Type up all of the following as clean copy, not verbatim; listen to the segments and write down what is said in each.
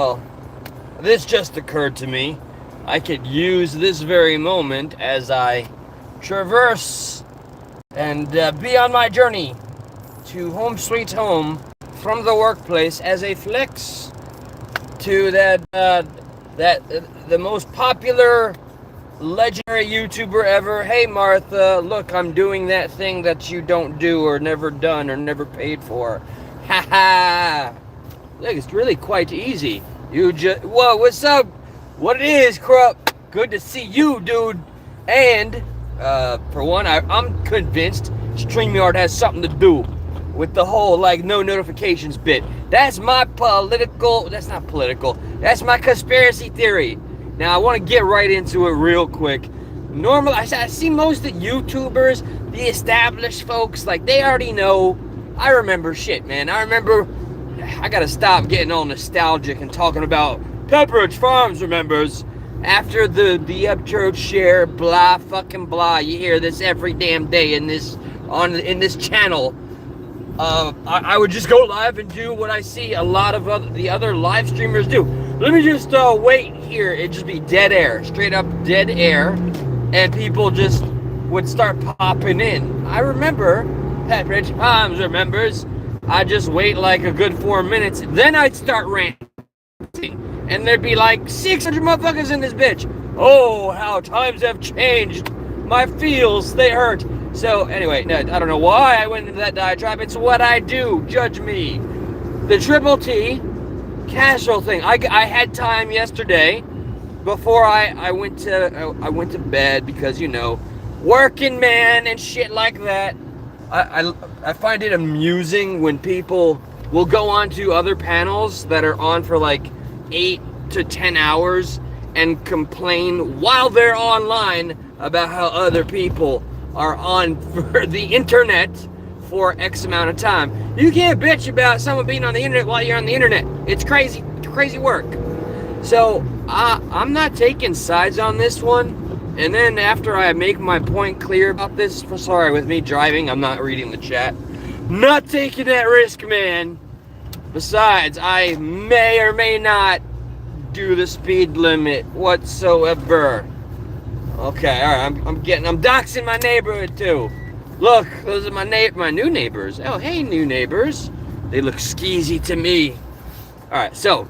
Well, this just occurred to me. I could use this very moment as I traverse and be on my journey to home sweet home from the workplace as a flex to the most popular legendary YouTuber ever. Hey Martha, look, I'm doing that thing that you don't do or never done or never paid for. Ha ha! Look, it's really quite easy. You just whoa, what's up? What it is, Krupp? Good to see you, dude. And for one, I'm convinced StreamYard has something to do with the whole like no notifications bit. That's my political. That's not political. That's my conspiracy theory. Now I want to get right into it real quick. Normally, I see most of the YouTubers, the established folks, like they already know. I remember shit, man. I gotta stop getting all nostalgic and talking about Pepperidge Farms remembers. After the upchurch share, blah fucking blah. You hear this every damn day in this channel. I would just go live and do what I see a lot of the other live streamers do. Let me just wait here. It'd just be dead air, straight up dead air, and people just would start popping in. I remember Pepperidge Farms remembers. I'd just wait like a good 4 minutes, then I'd start ranting, and there'd be like 600 motherfuckers in this bitch. Oh, how times have changed. My feels, they hurt. So anyway, no, I don't know why I went into that diatribe. It's what I do. Judge me. The Triple T casual thing. I had time yesterday before I went to bed because working man and shit like that. I find it amusing when people will go on to other panels that are on for like 8 to 10 hours and complain while they're online about how other people are on for the internet for X amount of time. You can't bitch about someone being on the internet while you're on the internet. It's crazy work. So I'm not taking sides on this one. And then after I make my point clear about this, sorry, with me driving, I'm not reading the chat. Not taking that risk, man. Besides, I may or may not do the speed limit whatsoever. Okay, all right, I'm doxing my neighborhood too. Look, those are my new neighbors. Oh, hey, new neighbors. They look skeezy to me. All right, so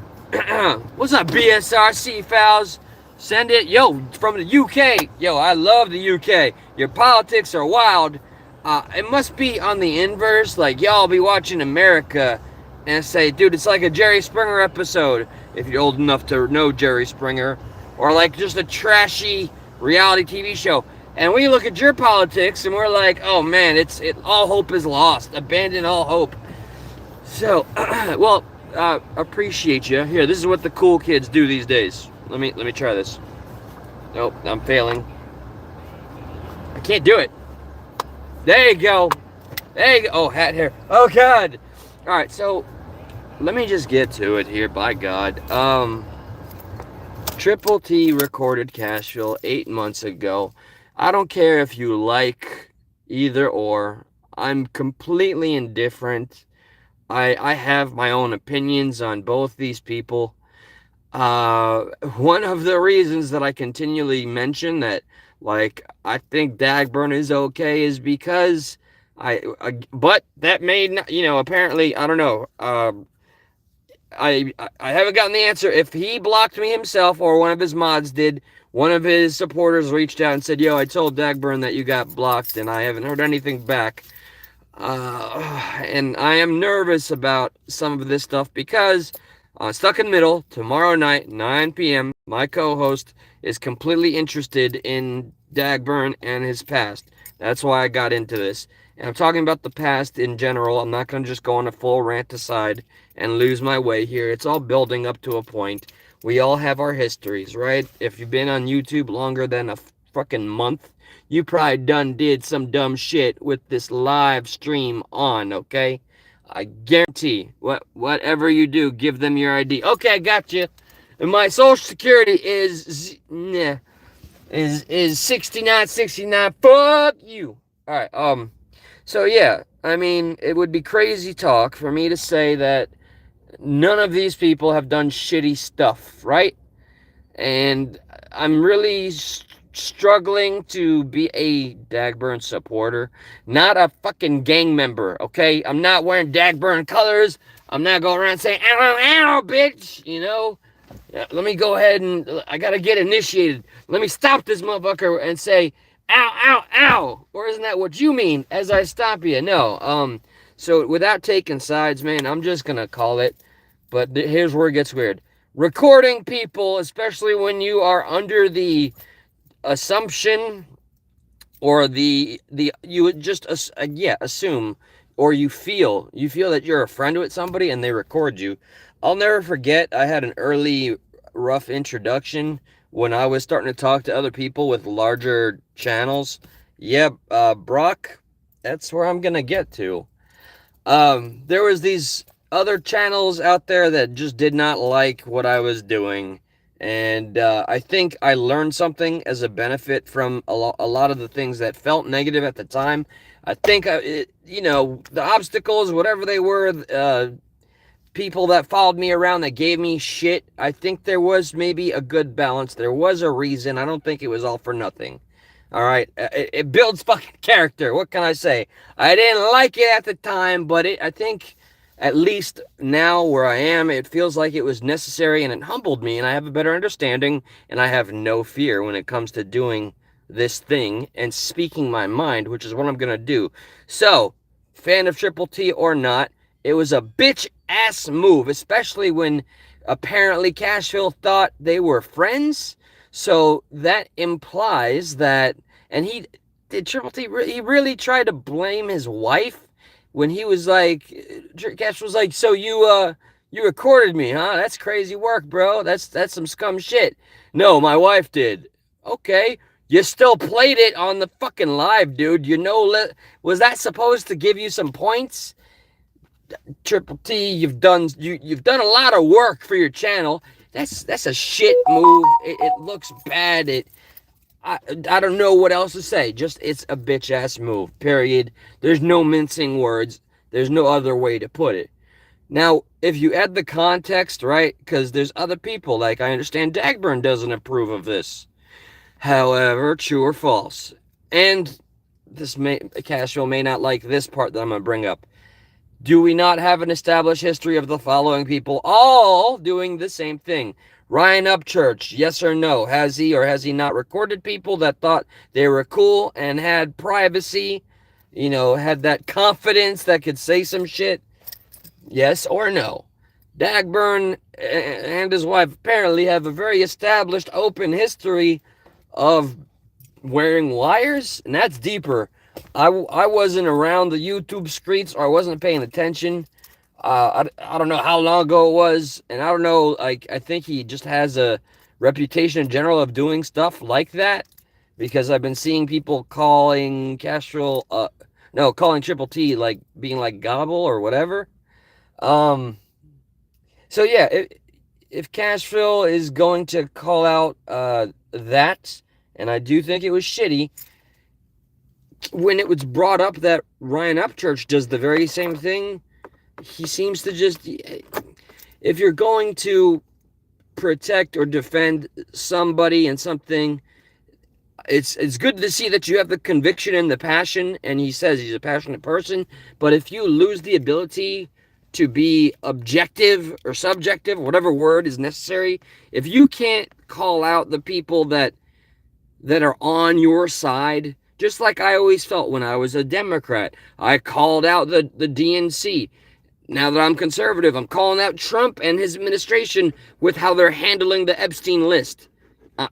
what's up, BSRC fouls? Send it, yo, from the UK. Yo, I love the UK. Your politics are wild. It must be on the inverse. Like, y'all be watching America and say, dude, it's like a Jerry Springer episode, if you're old enough to know Jerry Springer, or like just a trashy reality TV show. And we look at your politics and we're like, oh man, all hope is lost. Abandon all hope. So, well, appreciate you. Here, this is what the cool kids do these days. Let me try this. Nope, I'm failing. I can't do it. There you go. Oh, hat hair. Oh God. All right, so let me just get to it here. By God. Triple T recorded Cashville 8 months ago. I don't care if you like either or. I'm completely indifferent. I have my own opinions on both these people. One of the reasons that I continually mention that, like, I think Dagburn is okay is because but that may not, apparently, I don't know. I haven't gotten the answer. If he blocked me himself or one of his mods did, one of his supporters reached out and said, yo, I told Dagburn that you got blocked and I haven't heard anything back. And I am nervous about some of this stuff because Stuck in the Middle, tomorrow night, 9 p.m., my co-host is completely interested in Dagburn and his past. That's why I got into this. And I'm talking about the past in general. I'm not going to just go on a full rant aside and lose my way here. It's all building up to a point. We all have our histories, right? If you've been on YouTube longer than a fucking month, you probably done did some dumb shit with this live stream on, okay? I guarantee, whatever you do, give them your ID. Okay, I got you. And my social security is 6969. Fuck you. All right. So yeah, I mean, it would be crazy talk for me to say that none of these people have done shitty stuff, right? And I'm really struggling to be a Dagburn supporter, not a fucking gang member, okay? I'm not wearing Dagburn colors. I'm not going around saying, ow, ow, ow, bitch, you know? Yeah, let me go ahead and I gotta get initiated. Let me stop this motherfucker and say, ow, ow, ow. Or isn't that what you mean as I stop you? No. So without taking sides, man, I'm just gonna call it. But here's where it gets weird. Recording people, especially when you are under the assumption or the you would just assume, or you feel that you're a friend with somebody and they record you. I'll never forget, I had an early rough introduction when I was starting to talk to other people with larger channels. Brock, that's where I'm gonna get to. There was these other channels out there that just did not like what I was doing, and I think I learned something as a benefit from a lot of the things that felt negative at the time. I think the obstacles, whatever they were, people that followed me around that gave me shit, I think there was maybe a good balance. There was a reason. I don't think it was all for nothing. All right, it builds fucking character. What can I say? I didn't like it at the time, but I think at least now where I am, it feels like it was necessary and it humbled me, and I have a better understanding, and I have no fear when it comes to doing this thing and speaking my mind, which is what I'm gonna do. So, fan of Triple T or not, it was a bitch ass move, especially when apparently Cashville thought they were friends. So that implies that, and Triple T, he really tried to blame his wife when he was like, Cash was like, so you recorded me, huh? That's crazy work, bro. That's some scum shit. No, my wife did. Okay. You still played it on the fucking live, dude. Was that supposed to give you some points? Triple T, you've done a lot of work for your channel. That's a shit move. It looks bad. I don't know what else to say. Just it's a bitch ass move. Period. There's no mincing words. There's no other way to put it. Now, if you add the context, right? Because there's other people, like I understand Dagburn doesn't approve of this. However, true or false. And Cashville may not like this part that I'm gonna bring up. Do we not have an established history of the following people all doing the same thing? Ryan Upchurch, yes or no? Has he or has he not recorded people that thought they were cool and had privacy? Had that confidence that could say some shit? Yes or no? Dagburn and his wife apparently have a very established open history of wearing wires, and that's deeper. I wasn't around the YouTube streets, or I wasn't paying attention. I don't know how long ago it was, and I don't know, I think he just has a reputation in general of doing stuff like that, because I've been seeing people calling calling Triple T, like, being like gobble or whatever. So yeah, if Cashville is going to call out that, and I do think it was shitty, when it was brought up that Ryan Upchurch does the very same thing, he seems to just, if you're going to protect or defend somebody and something, it's good to see that you have the conviction and the passion, and he says he's a passionate person, but if you lose the ability to be objective or subjective, whatever word is necessary, if you can't call out the people that are on your side, just like I always felt when I was a Democrat. I called out the DNC. Now that I'm conservative, I'm calling out Trump and his administration with how they're handling the Epstein list.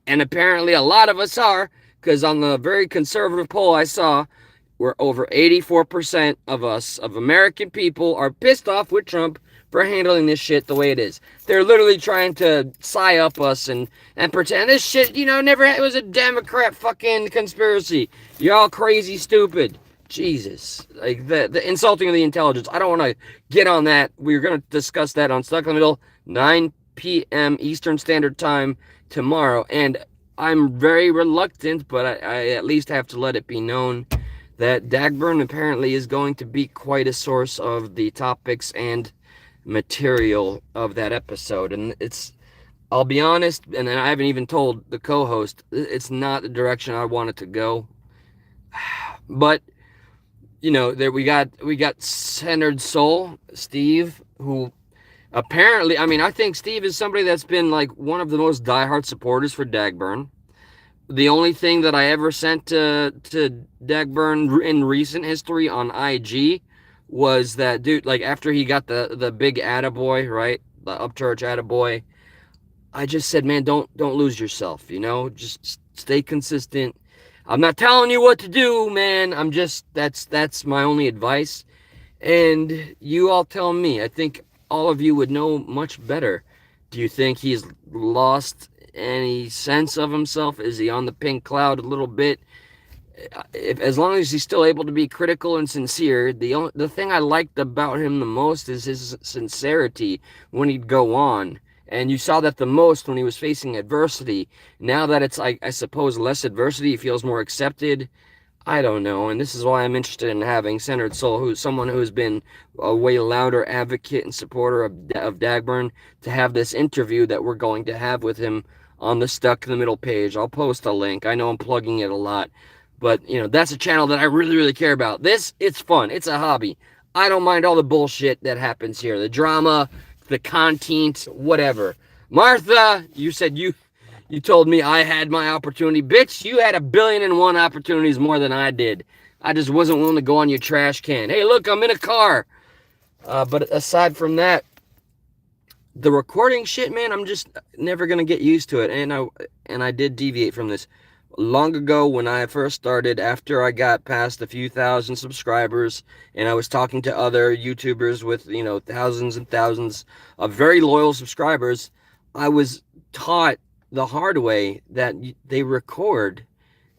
And apparently a lot of us are, because on the very conservative poll I saw, where over 84% of us, of American people, are pissed off with Trump for handling this shit the way it is. They're literally trying to psy-up us and pretend this shit, it was a Democrat fucking conspiracy. You're all crazy stupid. Jesus. Like, the insulting of the intelligence. I don't want to get on that. We're going to discuss that on Stuck in the Middle, 9 p.m. Eastern Standard Time tomorrow. And I'm very reluctant, but I at least have to let it be known that Dagburn apparently is going to be quite a source of the topics and material of that episode. And I'll be honest, and I haven't even told the co-host, it's not the direction I want it to go. But there we got Centered Soul, Steve, who apparently, I think Steve is somebody that's been like one of the most diehard supporters for Dagburn. The only thing that I ever sent to Dagburn in recent history on IG was that dude, like after he got the big attaboy, right? The Upchurch attaboy. I just said, man, don't lose yourself, just stay consistent. I'm not telling you what to do, man. I'm just, that's my only advice. And you all tell me. I think all of you would know much better. Do you think he's lost any sense of himself? Is he on the pink cloud a little bit? As long as he's still able to be critical and sincere, the thing I liked about him the most is his sincerity when he'd go on. And you saw that the most when he was facing adversity. Now that it's, like, I suppose, less adversity, he feels more accepted. I don't know, and this is why I'm interested in having Centered Soul, who's someone who's been a way louder advocate and supporter of Dagburn, to have this interview that we're going to have with him on the Stuck in the Middle page. I'll post a link. I know I'm plugging it a lot, but that's a channel that I really, really care about. It's fun. It's a hobby. I don't mind all the bullshit that happens here, the drama, the content, whatever. Martha, you said you told me I had my opportunity. Bitch, you had 1,000,000,001 opportunities more than I did. I just wasn't willing to go on your trash can. Hey, look, I'm in a car. But aside from that, the recording shit, man, I'm just never going to get used to it. And I did deviate from this. Long ago, when I first started, after I got past a few thousand subscribers, and I was talking to other YouTubers with, thousands and thousands of very loyal subscribers, I was taught the hard way that they record,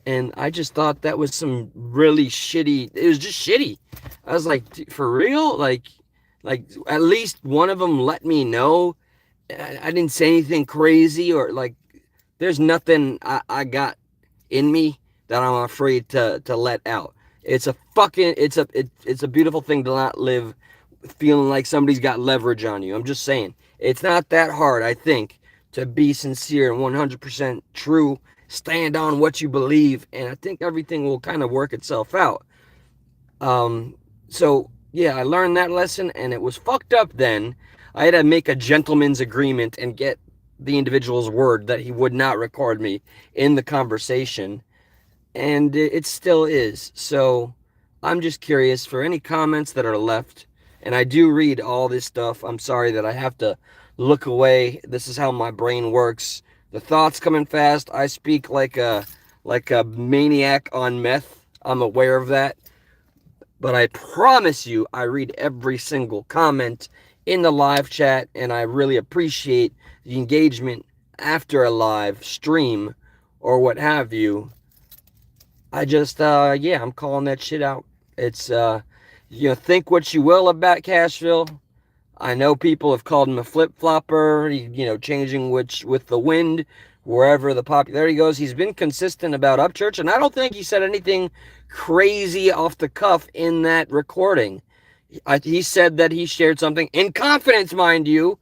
and I just thought that was some really shitty. It was just shitty. I was like, for real? Like at least one of them let me know. I didn't say anything crazy, or like there's nothing I got in me that I'm afraid to let out. It's a beautiful thing to not live feeling like somebody's got leverage on you. I'm just saying, it's not that hard, I think, to be sincere and 100% true, stand on what you believe, and I think everything will kind of work itself out. So yeah, I learned that lesson, and it was fucked up then. I had to make a gentleman's agreement and get the individual's word that he would not record me in the conversation, and it still is. So I'm just curious for any comments that are left, and I do read all this stuff. I'm sorry that I have to look away. This is how my brain works. The thoughts coming fast. I speak like a maniac on meth. I'm aware of that. But I promise you, I read every single comment in the live chat, and I really appreciate the engagement after a live stream or what have you. I just, I'm calling that shit out. It's, think what you will about Cashville. I know people have called him a flip-flopper, changing with the wind, wherever the popularity goes. He's been consistent about Upchurch, and I don't think he said anything crazy off the cuff in that recording. He said that he shared something in confidence, mind you,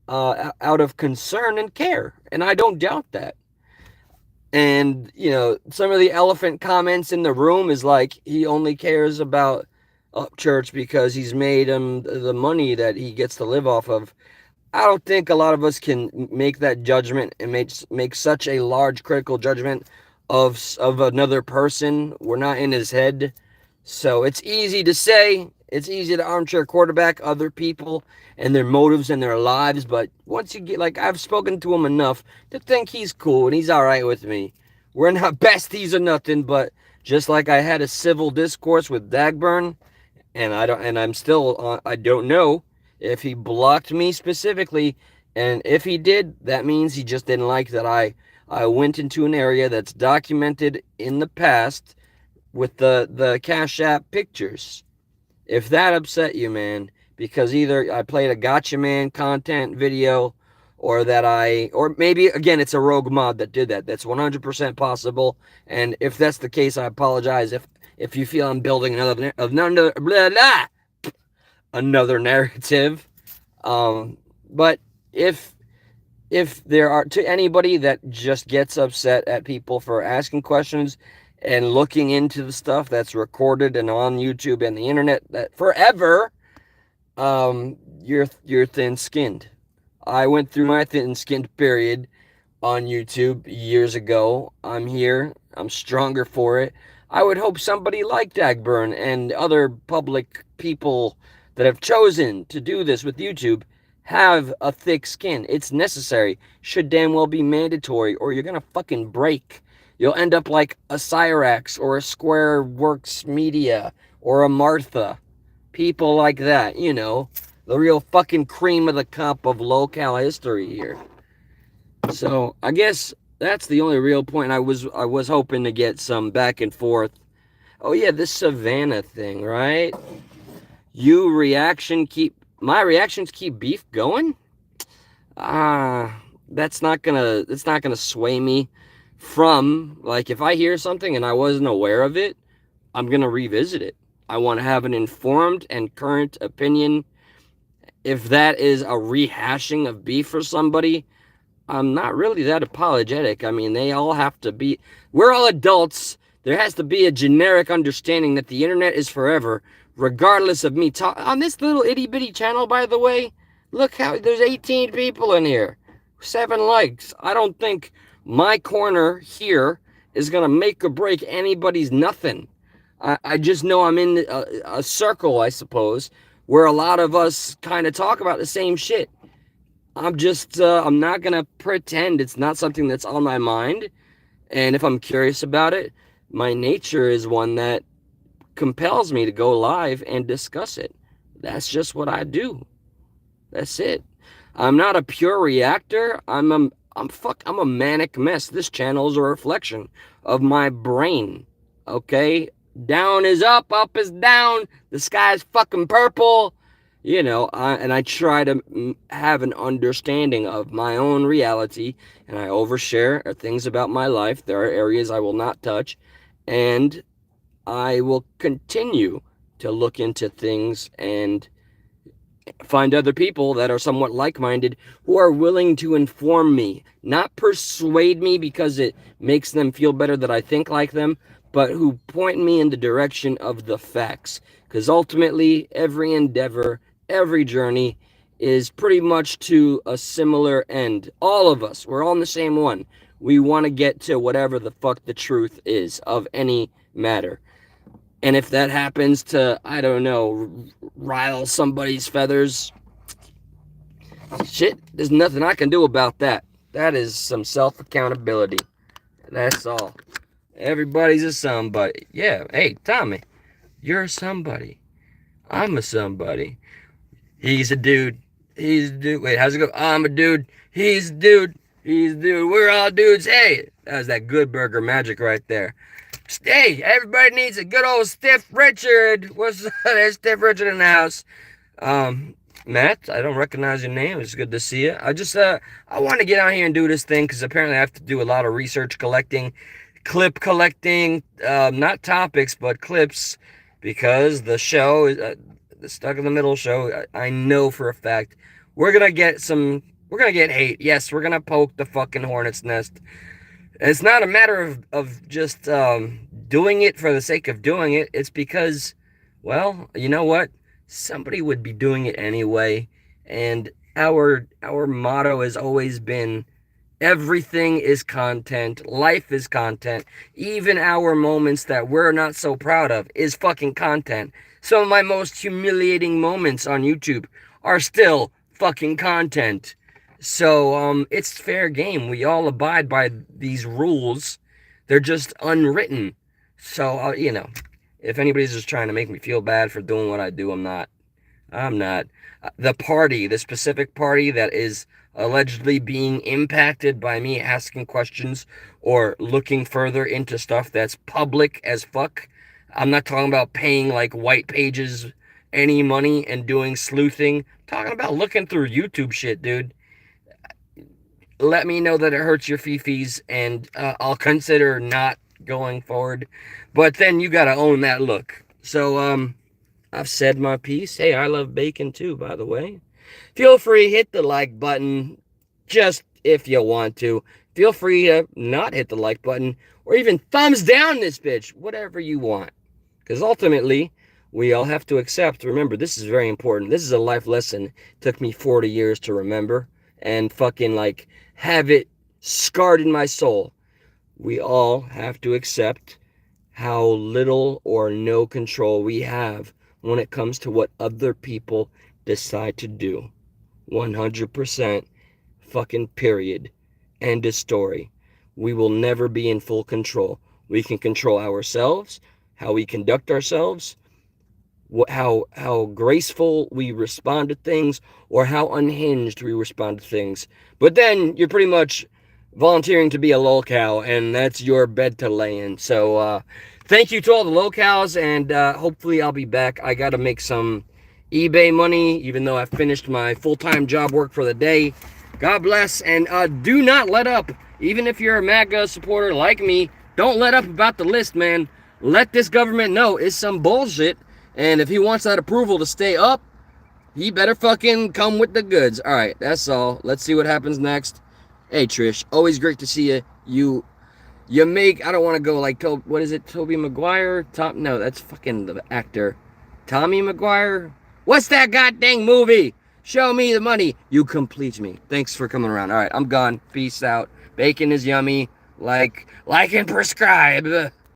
out of concern and care, and I don't doubt that. And, some of the elephant comments in the room is like he only cares about Upchurch because he's made him the money that he gets to live off of. I don't think a lot of us can make that judgment and make such a large critical judgment of another person. We're not in his head. So it's easy to say, it's easy to armchair quarterback other people and their motives and their lives. But once you get, I've spoken to him enough to think he's cool and he's all right with me. We're not besties or nothing, but just like I had a civil discourse with Dagburn, and I don't know if he blocked me specifically, and if he did, that means he just didn't like that I went into an area that's documented in the past with the Cash App pictures. If that upset you, man, because either I played a Gotcha Man content video, or maybe, again, it's a rogue mod that did that. That's 100% possible, and if that's the case, I apologize if you feel I'm building another narrative. But if there are, to anybody that just gets upset at people for asking questions and looking into the stuff that's recorded and on YouTube and the internet that forever, you're thin-skinned. I went through my thin-skinned period on YouTube years ago. I'm here. I'm stronger for it. I would hope somebody like Dagburn and other public people that have chosen to do this with YouTube have a thick skin. It's necessary. Should damn well be mandatory, or you're gonna fucking break. You'll end up like a Cyrax or a Square Works Media or a Martha. People like that, you know. The real fucking cream of the cup of local history here. So I guess that's the only real point. I was hoping to get some back and forth. Oh yeah, this Savannah thing, right? My reactions keep beef going? That's not gonna sway me from, like, if I hear something and I wasn't aware of it, I'm gonna revisit it. I want to have an informed and current opinion. If that is a rehashing of beef for somebody, I'm not really that apologetic. I mean, they all have to be, we're all adults. There has to be a generic understanding that the internet is forever, regardless of me talk on this little itty bitty channel, by the way. Look how there's 18 people in here, 7 likes. I don't think my corner here is gonna make or break anybody's nothing. I just know I'm in a circle, I suppose, where a lot of us kind of talk about the same shit. I'm not gonna pretend it's not something that's on my mind. And if I'm curious about it, my nature is one that compels me to go live and discuss it. That's just what I do. That's it. I'm not a pure reactor. I'm a manic mess. This channel is a reflection of my brain. Okay? Down is up is down. The sky is fucking purple. You know, and I try to have an understanding of my own reality, and I overshare things about my life. There are areas I will not touch, and I will continue to look into things and find other people that are somewhat like-minded who are willing to inform me, not persuade me because it makes them feel better that I think like them, but who point me in the direction of the facts. Because ultimately, every endeavor, every journey is pretty much to a similar end. All of us, we're all in the same one. We want to get to whatever the fuck the truth is of any matter. And if that happens to, I don't know, rile somebody's feathers, shit, there's nothing I can do about that. That is some self-accountability. That's all. Everybody's a somebody. Yeah, hey, Tommy, you're a somebody. I'm a somebody. He's a dude. He's a dude. Wait, how's it go? I'm a dude. He's a dude. He's a dude. We're all dudes. Hey, that was that Good Burger magic right there. Hey, everybody needs a good old Stiff Richard. What's up? There's Stiff Richard in the house. Matt, I don't recognize your name. It's good to see you. I want to get out here and do this thing because apparently I have to do a lot of research collecting, clip collecting, not topics, but clips, because the show is the Stuck in the Middle show. I know for a fact we're gonna get hate. Yes, we're gonna poke the fucking hornet's nest. It's not a matter of just doing it for the sake of doing it. It's because, well, you know what? Somebody would be doing it anyway. And our motto has always been, everything is content. Life is content. Even our moments that we're not so proud of is fucking content. Some of my most humiliating moments on YouTube are still fucking content. So, it's fair game. We all abide by these rules. They're just unwritten. So, you know, if anybody's just trying to make me feel bad for doing what I do, I'm not. The specific party that is allegedly being impacted by me asking questions or looking further into stuff that's public as fuck. I'm not talking about paying like white pages any money and doing sleuthing. I'm talking about looking through YouTube shit, dude. Let me know that it hurts your fifis, and I'll consider not going forward. But then you gotta own that look. So, I've said my piece. Hey, I love bacon too, by the way. Feel free, hit the like button just if you want to. Feel free to not hit the like button or even thumbs down this bitch, whatever you want. Because ultimately, we all have to accept. Remember, this is very important. This is a life lesson. It took me 40 years to remember and fucking like have it scarred in my soul. We all have to accept how little or no control we have when it comes to what other people decide to do. 100% fucking period. End of story. We will never be in full control. We can control ourselves, how we conduct ourselves, how graceful we respond to things, or how unhinged we respond to things. But then you're pretty much volunteering to be a lolcow, and that's your bed to lay in. So thank you to all the lolcows, and hopefully I'll be back. I gotta make some eBay money, even though I've finished my full-time job work for the day. God bless, and do not let up. Even if you're a MAGA supporter like me, don't let up about the list, man. Let this government know it's some bullshit, and if he wants that approval to stay up, he better fucking come with the goods. All right, that's all. Let's see what happens next. Hey, Trish, always great to see you. You make, I don't want to go like, what is it, Tobey Maguire? No, that's fucking the actor. Tommy Maguire? What's that goddamn movie? Show me the money. You complete me. Thanks for coming around. All right, I'm gone. Peace out. Bacon is yummy. Like and prescribe.